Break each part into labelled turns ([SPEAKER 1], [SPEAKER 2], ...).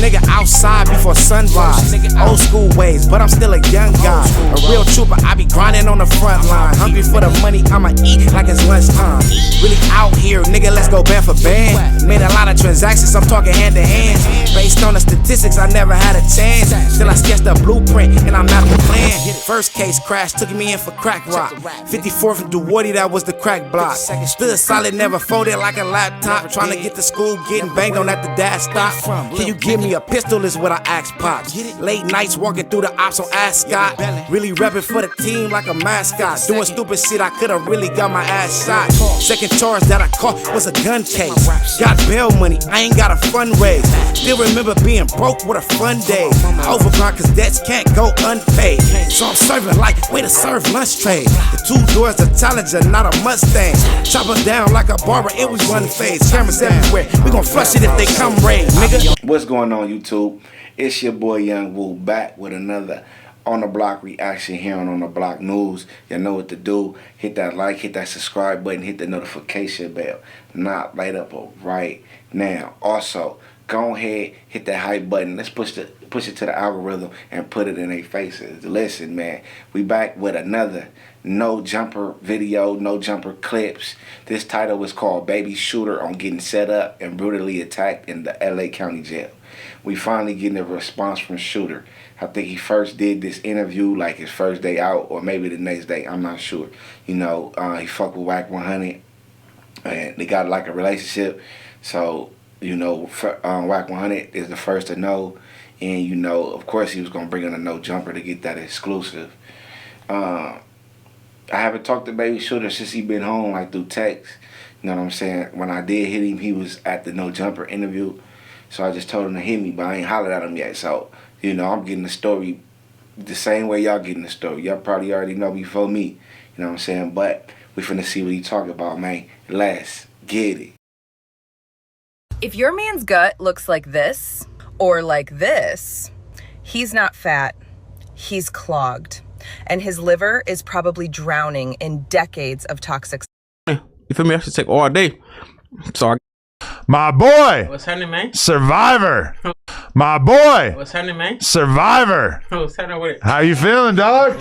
[SPEAKER 1] nigga outside before sunrise. Old school ways, but I'm still a young guy. A real trooper, I be grinding on the front line. Hungry for the money, I'ma eat like it's lunchtime. Really out here, nigga, let's go band for band. Made a lot of transactions, I'm talking hand to hand. Based on the statistics, I never had a chance. Still I sketched a blueprint and I mapped the plan. First case crash, took me in for crack rock. 54th and Duwarty, that was the crack block. Stood solid, never folded like a laptop. Trying to get to school, getting banged on at the dash stop. Can you give me a pistol is what I asked Pops. Late nights walking through the ops on Ascot. Really repping for the team like a mascot. Doing stupid shit, I could've really got my ass shot. Second charge that I caught was a gun case. Got bail money, I ain't got a fundraise. Still remember being broke with a fun day. Overgrind cause debts can't go unpaid. So I'm serving like way to serve lunch trade. The 2 doors a Challenger, not a Mustang. Chop them down like a barber, it was one phase. Cameras everywhere, we gon' flush it if they come raid, nigga.
[SPEAKER 2] What's going on, YouTube? It's your boy Young Woo back with another On The Block reaction here on The Block News. You know what to do. Hit that like, hit that subscribe button, hit the notification bell. Not light up right now. Also, go ahead, hit that hype button. Let's push it to the algorithm and put it in their faces. Listen, man, we back with another no jumper video, no jumper clips. This title was called Baby Shooter on Getting Set Up and Brutally Attacked in the LA County Jail. We finally getting a response from Shooter. I think he first did this interview like his first day out or maybe the next day, I'm not sure. You know, he fucked with Whack 100 and they got like a relationship. So, you know, Whack 100 is the first to know. And, you know, of course he was going to bring in a no jumper to get that exclusive. I haven't talked to Baby Shooter since he been home, like through text. You know what I'm saying? When I did hit him, he was at the no jumper interview. So I just told him to hit me, but I ain't hollered at him yet. So, you know, I'm getting the story the same way y'all getting the story. Y'all probably already know before me. You know what I'm saying? But we finna see what he talking about, man. Let's get it.
[SPEAKER 3] If your man's gut looks like this or like this, he's not fat, he's clogged. And his liver is probably drowning in decades of toxic.
[SPEAKER 4] You feel me? I should take all day. So
[SPEAKER 5] my boy.
[SPEAKER 4] What's happening, man?
[SPEAKER 5] Survivor. My boy.
[SPEAKER 4] What's happening, man?
[SPEAKER 5] Survivor.
[SPEAKER 4] What's happening with it?
[SPEAKER 5] How you feeling, dog?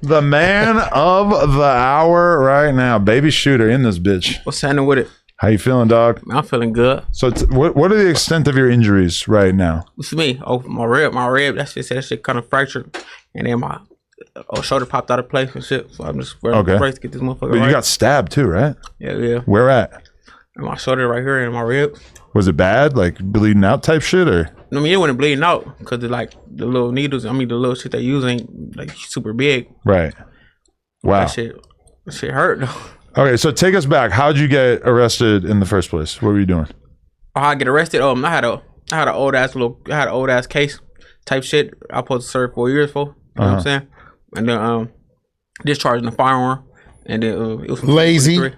[SPEAKER 5] The man of the hour right now. Baby Shooter in this bitch.
[SPEAKER 4] What's happening with it?
[SPEAKER 5] How you feeling, dog?
[SPEAKER 4] I'm feeling good.
[SPEAKER 5] So what are the extent of your injuries right now?
[SPEAKER 4] What's me? Oh, my rib. That shit kind of fractured. And then my shoulder popped out of place and shit. So I'm just wearing the brace to get this motherfucker
[SPEAKER 5] But
[SPEAKER 4] right.
[SPEAKER 5] You got stabbed too, right?
[SPEAKER 4] Yeah.
[SPEAKER 5] Where at?
[SPEAKER 4] My shoulder right here and my rib.
[SPEAKER 5] Was it bad? Like bleeding out type shit or?
[SPEAKER 4] I mean, it wasn't bleeding out because like the little needles, the little shit they use ain't like super big.
[SPEAKER 5] Right. Wow.
[SPEAKER 4] That shit hurt though.
[SPEAKER 5] Okay, so take us back. How'd you get arrested in the first place? What were you doing?
[SPEAKER 4] How I get arrested? I had an old ass case type shit. I supposed to serve 4 years for. You know what I'm saying? And then discharging the firearm, and then it was
[SPEAKER 6] lazy.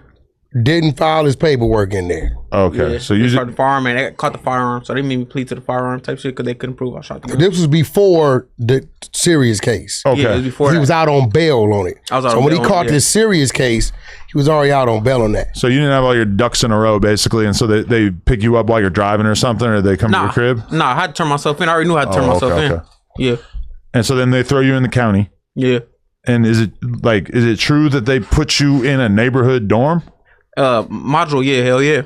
[SPEAKER 6] Didn't file his paperwork in there.
[SPEAKER 5] Okay,
[SPEAKER 4] yeah,
[SPEAKER 5] so you
[SPEAKER 4] shot the firearm and they caught the firearm, so they made me plead to the firearm type shit because they couldn't prove I shot the gun.
[SPEAKER 6] This was before the serious case.
[SPEAKER 5] Okay,
[SPEAKER 4] yeah, it was before
[SPEAKER 6] he was out on bail on it. So when he caught this serious case, he was already out on bail on that.
[SPEAKER 5] So you didn't have all your ducks in a row, basically, and so they pick you up while you're driving or something, or they come to your crib?
[SPEAKER 4] Nah, I had to turn myself in. I already knew how to turn myself in. Yeah.
[SPEAKER 5] And so then they throw you in the county.
[SPEAKER 4] Yeah.
[SPEAKER 5] And is it true that they put you in a neighborhood dorm?
[SPEAKER 4] Module, yeah, hell yeah.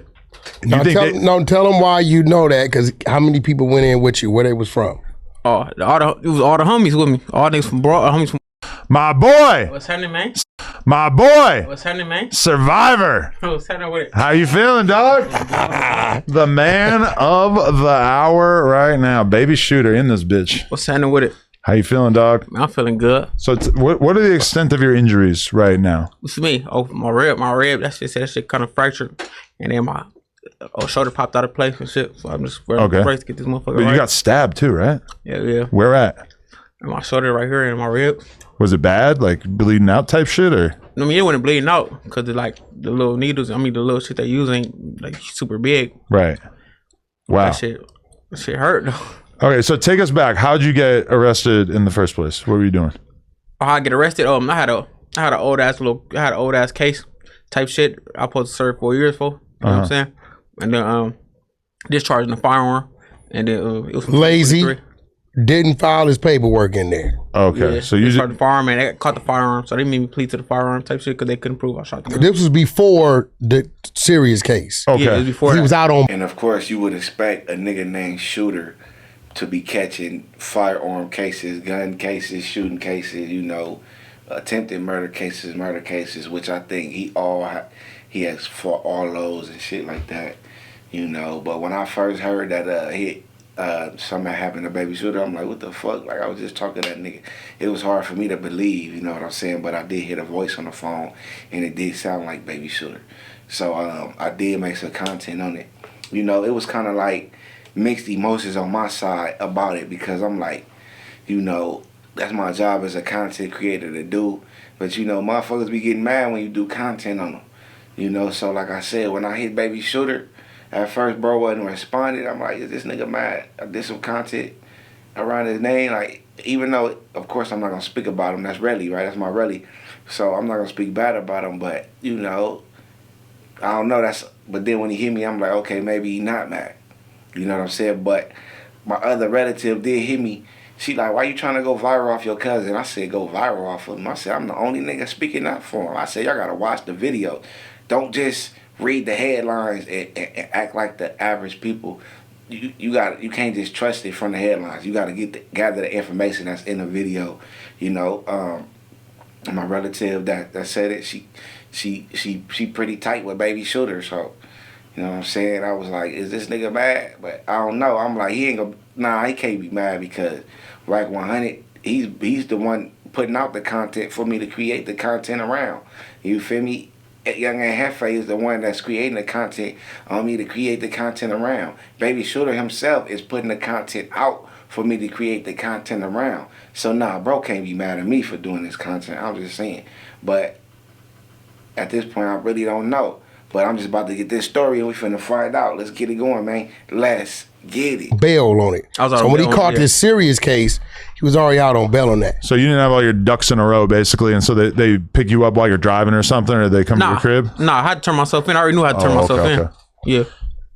[SPEAKER 6] Tell them why you know that, because how many people went in with you, where they was from?
[SPEAKER 4] Oh, it was all the homies with me. All niggas from homies from.
[SPEAKER 5] My boy.
[SPEAKER 4] What's happening, man?
[SPEAKER 5] My boy.
[SPEAKER 4] What's happening, man?
[SPEAKER 5] Survivor.
[SPEAKER 4] What's happening with it?
[SPEAKER 5] How you feeling, dog? The man of the hour right now. Baby Shooter in this bitch.
[SPEAKER 4] What's happening with it?
[SPEAKER 5] How you feeling, dog?
[SPEAKER 4] I'm feeling good.
[SPEAKER 5] So what are the extent of your injuries right now?
[SPEAKER 4] What's me? Oh, my rib. That shit kind of fractured, and then my shoulder popped out of place and shit. So I'm just wearing the brace to get this motherfucker right.
[SPEAKER 5] But you got stabbed too, right?
[SPEAKER 4] Yeah.
[SPEAKER 5] Where at?
[SPEAKER 4] My shoulder right here and my rib.
[SPEAKER 5] Was it bad? Like bleeding out type shit or?
[SPEAKER 4] I mean, it wasn't bleeding out because like the little needles, the little shit they use ain't like super big.
[SPEAKER 5] Right. Wow.
[SPEAKER 4] That shit hurt though.
[SPEAKER 5] Okay, so take us back. How'd you get arrested in the first place? What were you doing?
[SPEAKER 4] How I get arrested? I had an old ass case type shit. I supposed to serve 4 years for. You know what I'm saying? And then discharging the firearm, and then it was from
[SPEAKER 6] Lazy.
[SPEAKER 4] 23.
[SPEAKER 6] Didn't file his paperwork in there.
[SPEAKER 5] Okay,
[SPEAKER 4] Yeah,
[SPEAKER 5] so
[SPEAKER 4] they
[SPEAKER 5] you
[SPEAKER 4] started the firearm and they caught the firearm, so they made me plead to the firearm type shit because they couldn't prove I shot the gun.
[SPEAKER 6] This was before the serious case.
[SPEAKER 5] okay.
[SPEAKER 4] Yeah, it was before
[SPEAKER 6] He was out on.
[SPEAKER 2] And of course, you would expect a nigga named Shooter to be catching firearm cases, gun cases, shooting cases, you know, attempted murder cases, which I think he has fought all those and shit like that, you know. But when I first heard that something happened to Baby Shooter, I'm like, what the fuck? Like, I was just talking to that nigga. It was hard for me to believe, you know what I'm saying? But I did hear the voice on the phone, and it did sound like Baby Shooter. So I did make some content on it. You know, it was kind of like mixed emotions on my side about it because I'm like, you know, that's my job as a content creator to do. But, you know, motherfuckers be getting mad when you do content on them. You know, so like I said, when I hit Baby Shooter, at first, bro wasn't responding. I'm like, is this nigga mad? I did some content around his name. Like, even though, of course, I'm not going to speak about him. That's Relly, right? That's my Relly. So I'm not going to speak bad about him. But, you know, I don't know. But then when he hit me, I'm like, okay, maybe he not mad. You know what I'm saying? But my other relative did hit me. She like, why you trying to go viral off your cousin? I said, go viral off of him. I said, I'm the only nigga speaking up for him. I said, y'all got to watch the video. Don't just read the headlines and act like the average people. You can't just trust it from the headlines. You got to gather the information that's in the video. You know, my relative that said it, she pretty tight with Baby Shooter. So, you know what I'm saying? I was like, is this nigga mad? But I don't know. I'm like, he can't be mad because Rack 100, he's the one putting out the content for me to create the content around. You feel me? Young and Hefe is the one that's creating the content on me to create the content around. Baby Shooter himself is putting the content out for me to create the content around. So nah, bro can't be mad at me for doing this content. I'm just saying. But at this point, I really don't know. But I'm just about to get this story and we finna find out. Let's get it going, man. Let's get it.
[SPEAKER 6] Bail on it. So when he caught this serious case, he was already out on bail on that.
[SPEAKER 5] So you didn't have all your ducks in a row, basically, and so they pick you up while you're driving or something, or they come to your crib?
[SPEAKER 4] Nah, I had to turn myself in. I already knew how to turn myself in. Yeah.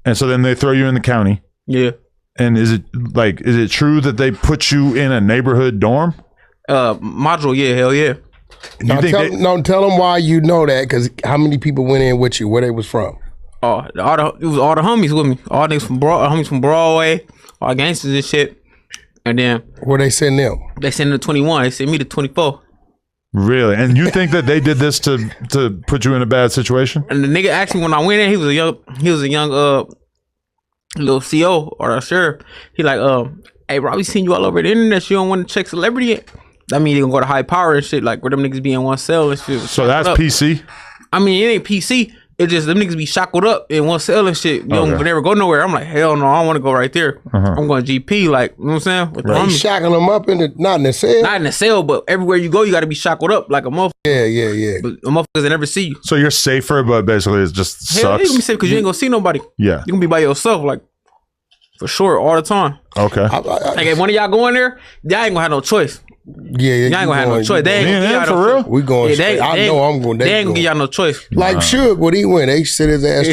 [SPEAKER 5] And so then they throw you in the county.
[SPEAKER 4] Yeah.
[SPEAKER 5] And is it true that they put you in a neighborhood dorm?
[SPEAKER 4] Module, yeah, hell yeah.
[SPEAKER 6] Tell them why you know that, because how many people went in with you, where they was from?
[SPEAKER 4] It was all the homies with me. All niggas from homies from Broadway, all gangsters and shit. And then
[SPEAKER 6] where they send them?
[SPEAKER 4] They send them to 21. They send me to 24.
[SPEAKER 5] Really? And you think that they did this to put you in a bad situation?
[SPEAKER 4] And the nigga asked me when I went in, he was a young little CO or a sheriff. He like, hey bro, we seen you all over the internet. You don't want to check celebrity yet? That mean you gonna go to high power and shit, like where them niggas be in one cell and shit.
[SPEAKER 5] So that's PC?
[SPEAKER 4] I mean, it ain't PC. It's just them niggas be shackled up in one cell and shit. You don't never go nowhere. I'm like, hell no, I don't want to go right there. I'm going GP, like, you know what I'm saying? With
[SPEAKER 6] the shackle them up not in the cell?
[SPEAKER 4] Not in the cell, but everywhere you go, you got to be shackled up like a motherfucker.
[SPEAKER 6] Yeah.
[SPEAKER 4] But a motherfuckers that never see you.
[SPEAKER 5] So you're safer, but basically it just
[SPEAKER 4] hell,
[SPEAKER 5] sucks.
[SPEAKER 4] You gonna be safe because you ain't gonna see nobody.
[SPEAKER 5] Yeah.
[SPEAKER 4] You gonna be by yourself, like, for sure, all the time.
[SPEAKER 5] Okay.
[SPEAKER 4] Like, if one of y'all go in there, y'all ain't gonna have no choice.
[SPEAKER 6] Yeah,
[SPEAKER 4] y'all ain't gonna have no choice. They ain't gonna give y'all
[SPEAKER 5] for real.
[SPEAKER 6] We going. Straight. I know I'm going.
[SPEAKER 4] They ain't gonna give y'all no choice.
[SPEAKER 6] Like Suge, when he went, they sit his ass.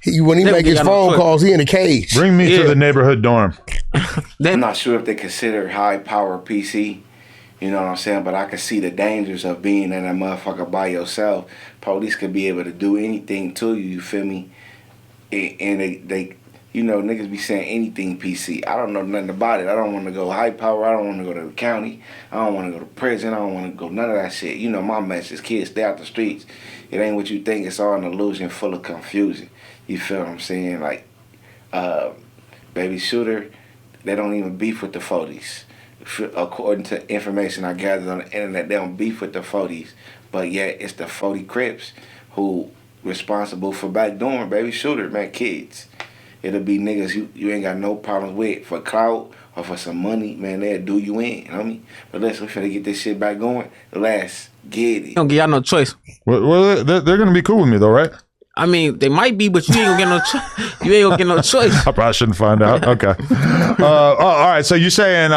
[SPEAKER 6] When he make his phone calls, he in a cage.
[SPEAKER 5] Bring me to the neighborhood dorm.
[SPEAKER 2] I'm not sure if they consider high power PC. You know what I'm saying? But I can see the dangers of being in that motherfucker by yourself. Police could be able to do anything to you. You feel me? And they you know, niggas be saying anything PC. I don't know nothing about it. I don't want to go high power. I don't want to go to the county. I don't want to go to prison. I don't want to go none of that shit. You know, my message, kids, stay out the streets. It ain't what you think. It's all an illusion full of confusion. You feel what I'm saying? Like, Baby Shooter, they don't even beef with the 40s. According to information I gathered on the internet, they don't beef with the 40s. But yet, it's the 40 Crips who responsible for backdooring Baby Shooter, man, kids. It'll be niggas you ain't got no problems with for clout or for some money, man. They'll do you in, homie. But listen, we finna get this shit back going. Let's get it.
[SPEAKER 4] Don't give y'all no choice.
[SPEAKER 5] Well, they're gonna be cool with me though, right?
[SPEAKER 4] I mean, they might be, but you ain't gonna get no choice. You ain't gonna get no choice.
[SPEAKER 5] I probably shouldn't find out. Okay. All right. So you saying,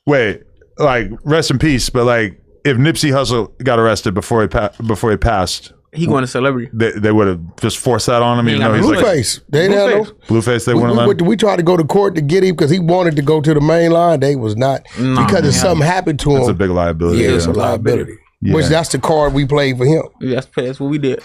[SPEAKER 5] wait, like rest in peace, but like if Nipsey Hussle got arrested before he passed,
[SPEAKER 4] He going to celebrity.
[SPEAKER 5] They would have just forced that on him, even though he's like
[SPEAKER 6] Blueface. They didn't have no
[SPEAKER 5] Blueface. They wouldn't let him.
[SPEAKER 6] We tried to go to court to get him because he wanted to go to the main line. They was not because if something happened to him.
[SPEAKER 5] It's a big liability.
[SPEAKER 6] Yeah, it's a liability.
[SPEAKER 5] Yeah.
[SPEAKER 6] Which that's the card we played for him.
[SPEAKER 4] Yeah, that's what we did.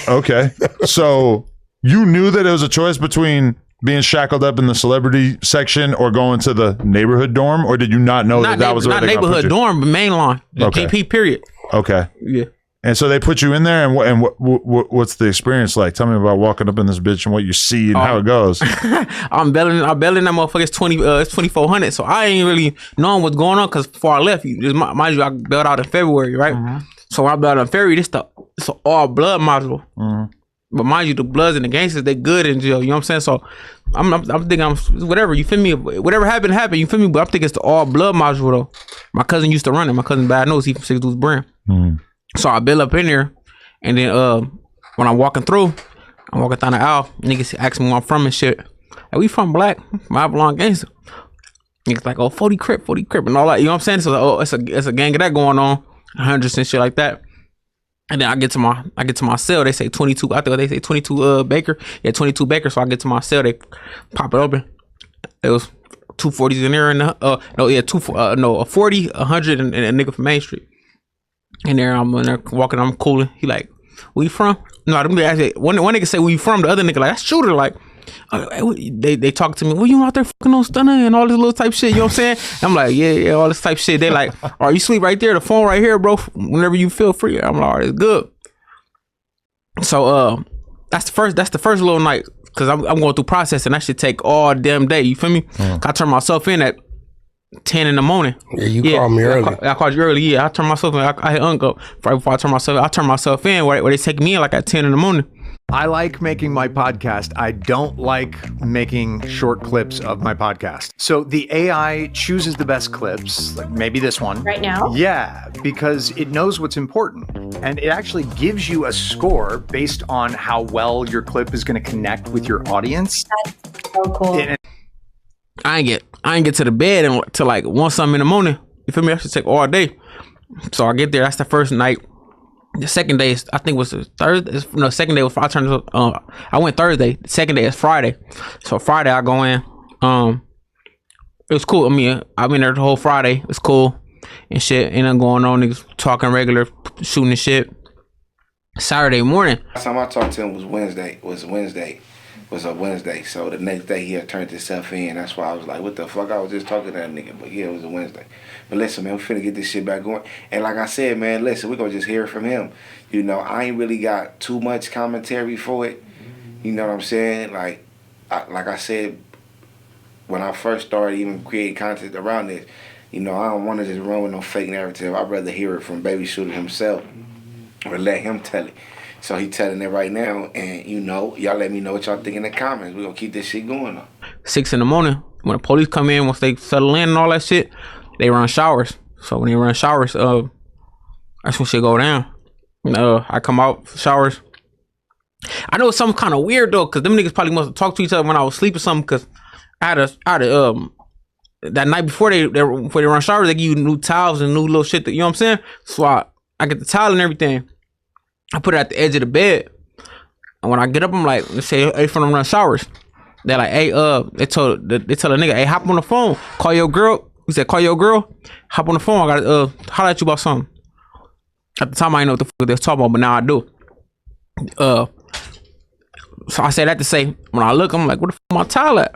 [SPEAKER 5] Okay, so you knew that it was a choice between being shackled up in the celebrity section or going to the neighborhood dorm, or did you not know that was where
[SPEAKER 4] not
[SPEAKER 5] they
[SPEAKER 4] neighborhood dorm, but main line, the PP period.
[SPEAKER 5] Okay.
[SPEAKER 4] Yeah.
[SPEAKER 5] And so they put you in there, and what's the experience like? Tell me about walking up in this bitch and what you see and how it goes.
[SPEAKER 4] I'm belling that motherfucker. It's 2,400. So I ain't really knowing what's going on because before I left, mind you, I bailed out in February, right? Mm-hmm. So when I bailed out in February, it's an all blood module. Mm-hmm. But mind you, the Bloods and the gangsters, they good in jail. You know what I'm saying? So I'm thinking whatever. You feel me? Whatever happened. You feel me? But I'm thinking it's the all blood module though. My cousin used to run it. My cousin Bad Nose. He from 6 Deuce Brand. Mm-hmm. So I build up in there, and then when I'm walking through, I'm walking down the aisle. Niggas ask me where I'm from and shit. Like, we from Black, I belong gangster. Niggas like, oh, 40 Crip, and all that. You know what I'm saying? So it's a gang of that going on, hundreds and shit like that. And then I get to my cell. They say 22. I think they say 22 Baker. Yeah, 22 Baker. So I get to my cell. They pop it open. It was 240s in there, and a 40, 100, and a nigga from Main Street. And there I'm in there walking, I'm cooling. He like, where you from? No, I didn't actually. One nigga say, where you from? The other nigga like, that's Shooter. Like, they talk to me, well, you out there fucking on Stunner and all this little type shit, you know what I'm saying? I'm like, yeah, all this type shit. They like, you sleep right there, the phone right here, bro. Whenever you feel free. I'm like, all right, it's good. So that's the first little night, because I'm going through processing. That should take all damn day. You feel me? I turn myself in at 10 in the morning.
[SPEAKER 6] Yeah, you called me early.
[SPEAKER 4] I called you early. Yeah, I turned myself in. I hit uncle right before I turned myself in. Where they take me in like at 10 in the morning.
[SPEAKER 7] I like making my podcast. I don't like making short clips of my podcast. So the AI chooses the best clips, like maybe this one.
[SPEAKER 8] Right now?
[SPEAKER 7] Yeah, because it knows what's important. And it actually gives you a score based on how well your clip is going to connect with your audience.
[SPEAKER 8] That's so cool.
[SPEAKER 4] I ain't get to the bed until like 1 something in the morning. You feel me? I should take all day. So I get there. That's the first night. The second day is, I think was Thursday. No, second day was I went Thursday. The second day is Friday. So Friday I go in. It was cool. I mean, I've been there the whole Friday. It's cool and shit. Ain't nothing going on. Niggas talking regular, shooting and shit. Saturday morning.
[SPEAKER 2] Last time I talked to him was Wednesday. Was a Wednesday. So the next day he had turned himself in. That's why I was like, what the fuck? I was just talking to that nigga. But yeah, it was a Wednesday. But listen, man, we finna get this shit back going. And like I said, man, listen, we're gonna just hear it from him. You know, I ain't really got too much commentary for it. You know what I'm saying? Like I said, when I first started even creating content around this, you know, I don't want to just run with no fake narrative. I'd rather hear it from Baby Shooter himself or let him tell it. So he telling it right now, and you know, y'all let me know what y'all think in the comments. We're gonna keep this shit going on.
[SPEAKER 4] 6 in the morning, when the police come in, once they settle in and all that shit, they run showers. So when they run showers, that's when shit go down. I come out showers. I know it's something kind of weird though, cause them niggas probably must have talked to each other when I was asleep or something. Cause I had that night before they run showers, they give you new towels and new little shit. You know what I'm saying? So I get the towel and everything. I put it at the edge of the bed, and when I get up, I'm like, let's say, hey, from them run showers. They're like, hey, they tell a nigga, hey, hop on the phone, call your girl. He said, call your girl, hop on the phone. I gotta holler at you about something. At the time, I didn't know what the fuck they was talking about, but now I do. So I say that to say, when I look, I'm like, where the fuck my towel at?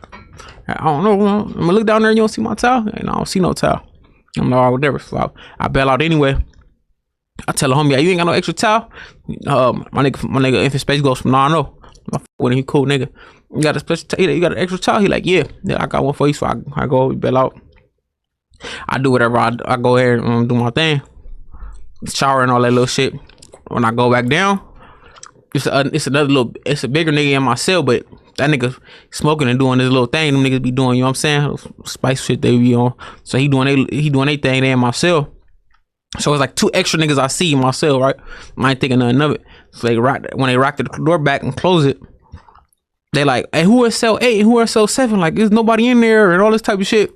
[SPEAKER 4] I don't know. I'm gonna look down there, and you don't see my towel? And I don't see no towel. I'm like, whatever. So I bail out anyway. I tell the homie, you ain't got no extra towel? My nigga Infant Space goes from, nah, I know. When he cool nigga. You got a special you got an extra towel? He like, yeah, I got one for you. So I go, we bail out. I do whatever. I go ahead and do my thing. Shower and all that little shit. When I go back down, it's a bigger nigga in my cell, but that nigga smoking and doing this little thing. Them niggas be doing, you know what I'm saying? Spice shit they be on. So he doing their thing there in my cell. So it's like 2 extra niggas I see in my cell, right? I ain't thinking nothing of it. So when they rock the door back and close it, they like, hey, who is cell 8 and who is cell 7? Like, there's nobody in there and all this type of shit.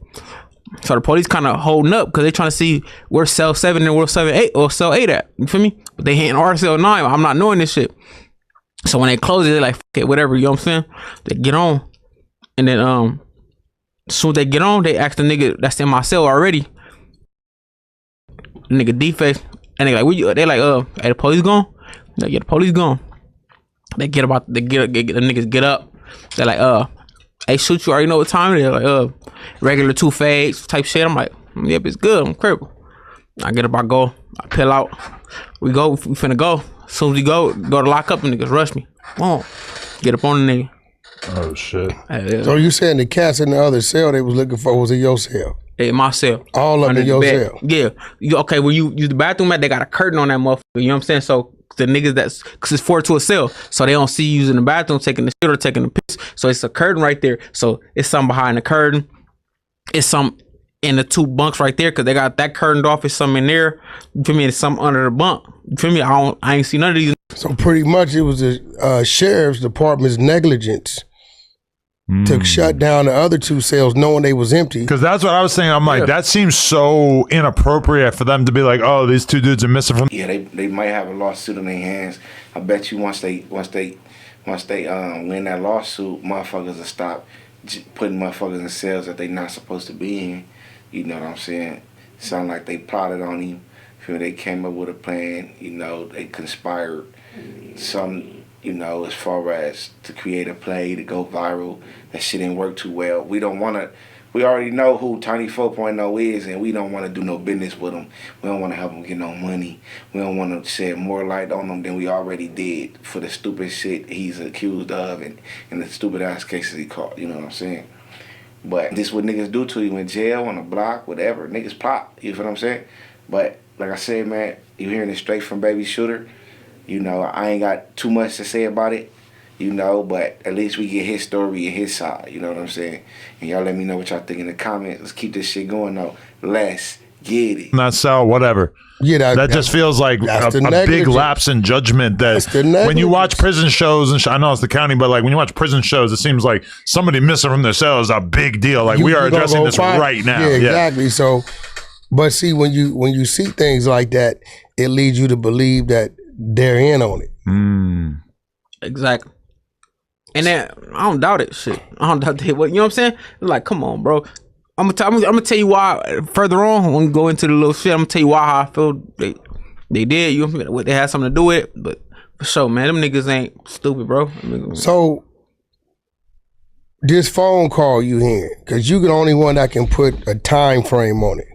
[SPEAKER 4] So the police kind of holding up because they trying to see where cell 7 and where cell 8 or cell 8 at. You feel me? But they hitting our cell 9. I'm not knowing this shit. So when they close it, they're like, fuck it, whatever. You know what I'm saying? They get on. And then as soon as they get on, they ask the nigga that's in my cell already. The nigga D-face. And they like, they like, hey, the police gone? They get the police gone. The niggas get up. They're like, hey, shoot, you already know what time it is. Like, regular 2 fades type shit. I'm like, yep, it's good. I'm crippled. I get up, I go, I peel out. We finna go. As soon as we go to lock up, and niggas rush me. Come on. Get up on the nigga.
[SPEAKER 5] Oh shit.
[SPEAKER 6] So you saying the cats in the other cell they was looking for was in your cell?
[SPEAKER 4] In my cell.
[SPEAKER 6] All of them in your cell?
[SPEAKER 4] Yeah. Okay, when you use the bathroom at, they got a curtain on that motherfucker. You know what I'm saying? So the niggas cause it's 4 to a cell. So they don't see you using the bathroom, taking the shit or taking the piss. So it's a curtain right there. So it's some behind the curtain. It's some in the 2 bunks right there, cause they got that curtained off. It's some in there. You feel me? It's some under the bunk. You feel me? I ain't see none of these.
[SPEAKER 6] So pretty much it was the sheriff's department's negligence to shut down the other 2 cells knowing they was empty.
[SPEAKER 5] Because that's what I was saying. I'm like, that seems so inappropriate for them to be like, oh, these 2 dudes are missing from.
[SPEAKER 2] Yeah, they might have a lawsuit in their hands. I bet you once they win that lawsuit, motherfuckers will stop putting motherfuckers in cells that they not supposed to be in. You know what I'm saying? Sound like they plotted on him. Feel they came up with a plan. You know, they conspired. Some, you know, as far as to create a play to go viral. That shit didn't work too well. We already know who Tiny 4.0 is, and we don't want to do no business with him. We don't want to help him get no money. We don't want to shed more light on him than we already did for the stupid shit he's accused of and the stupid ass cases he caught. You know what I'm saying? But this is what niggas do to you in jail, on the block, whatever. Niggas plot. You feel what I'm saying? But like I said, man, you hearing it straight from Baby Shooter. You know, I ain't got too much to say about it. You know, but at least we get his story and his side. You know what I'm saying? And y'all let me know what y'all think in the comments. Let's keep this shit going, though. Let's get it.
[SPEAKER 5] Not sell, whatever.
[SPEAKER 6] Yeah,
[SPEAKER 5] that just feels like a big lapse in judgment. That when you watch prison shows, and I know it's the county, but like when you watch prison shows, it seems like somebody missing from their cell is a big deal. Like we are addressing this right now.
[SPEAKER 6] Yeah, exactly. So, but see, when you see things like that, it leads you to believe that they're in on it.
[SPEAKER 4] Exactly. And then I don't doubt it. Shit, I don't doubt that. You know what I'm saying? Like, come on, bro. I'm gonna tell you why further on when we go into the little shit. I'm gonna tell you why I feel they did. You know what? They had something to do with it. But for sure, man, them niggas ain't stupid, bro.
[SPEAKER 6] So this phone call you hearing, because you're the only one that can put a time frame on it.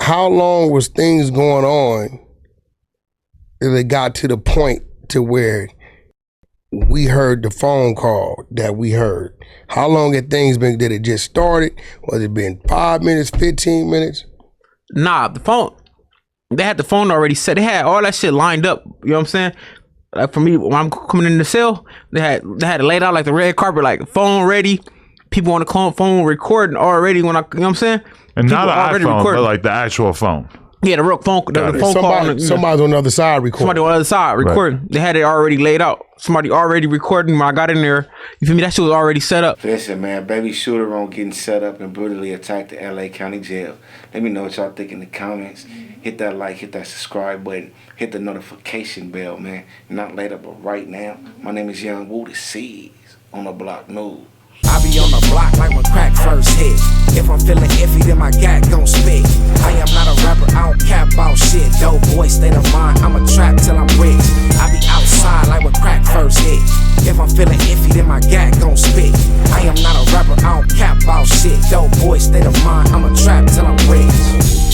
[SPEAKER 6] How long was things going on that it got to the point to where we heard the phone call that we heard? How long had things been? Did it just started? Was it been 5 minutes, 15 minutes?
[SPEAKER 4] Nah, the phone. They had the phone already set. They had all that shit lined up. You know what I'm saying? Like for me, when I'm coming in the cell, they had it laid out like the red carpet, like phone ready. People on the phone recording already. When you know what I'm saying?
[SPEAKER 5] And
[SPEAKER 4] people
[SPEAKER 5] not an iPhone, but like the actual phone.
[SPEAKER 4] Yeah, the real phone. The phone call.
[SPEAKER 6] Somebody's on the other side recording.
[SPEAKER 4] Somebody on the other side recording. Right. They had it already laid out. Somebody already recording. When I got in there, you feel me? That shit was already set up.
[SPEAKER 2] Listen, man, Baby Shooter on getting set up and brutally attacked at LA County Jail. Let me know what y'all think in the comments. Hit that like, hit that subscribe button, hit the notification bell, man. Not later, but right now. My name is Young Woo, the Seeds on the Block News.
[SPEAKER 1] I be on the block like when crack first hit. If I'm feeling iffy, then my gag gon' spit. I am not a rapper, I don't cap about shit. Dope boy, state of mind, I'm a trap till I'm rich. I be outside like when crack first hit. If I'm feeling iffy, then my gag gon' spit. I am not a rapper, I don't cap about shit. Dope boy, state of mind, I'm a trap till I'm rich.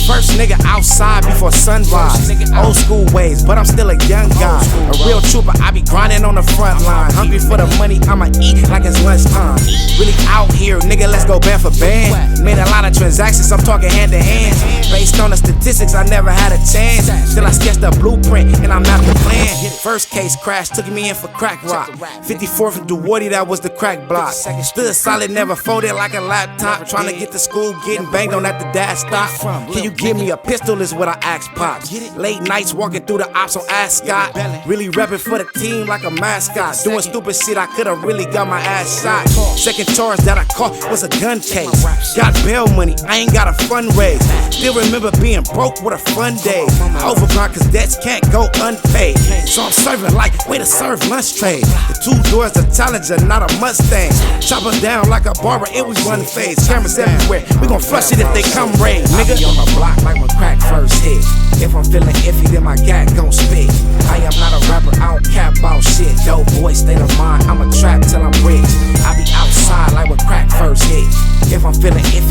[SPEAKER 1] First nigga outside before sunrise. Old school ways, but I'm still a young guy. A real trooper, I be grinding on the front line. Hungry for the money, I'ma eat like it's lunchtime. Really out here, nigga, let's go band for band. Made a lot of transactions, I'm talking hand to hand. Based on the statistics, I never had a chance. Till I sketched a blueprint and I mapped the plan. First case crash, took me in for crack rock. 54th and Duwarty, that was the crack block. Stood solid, never folded like a laptop. top, trying to get to school, getting banged on at the dash stop. Can you give me a pistol is what I ask Pops. Late nights walking through the ops on Ascot. Really repping for the team like a mascot. Doing stupid shit, I could've really got my ass shot. Second charge that I caught was a gun case. Got bail money, I ain't got a fundraise. Still remember being broke with a fun day. Overgrind cause debts can't go unpaid. So I'm serving like way to serve lunch trade. The 2 doors, a Challenger, not a Mustang. Chop her down like a barber, it was one phase. Cameras everywhere, we gon' flush it if they come raid. Nigga, I be on the block like when crack first hit. If I'm feeling iffy, then my gat gon' spit. I am not a rapper, I don't cap about shit. Dope boy, state of mind, I'ma trap till I'm rich. I be outside like when crack first hit. If I'm feeling iffy,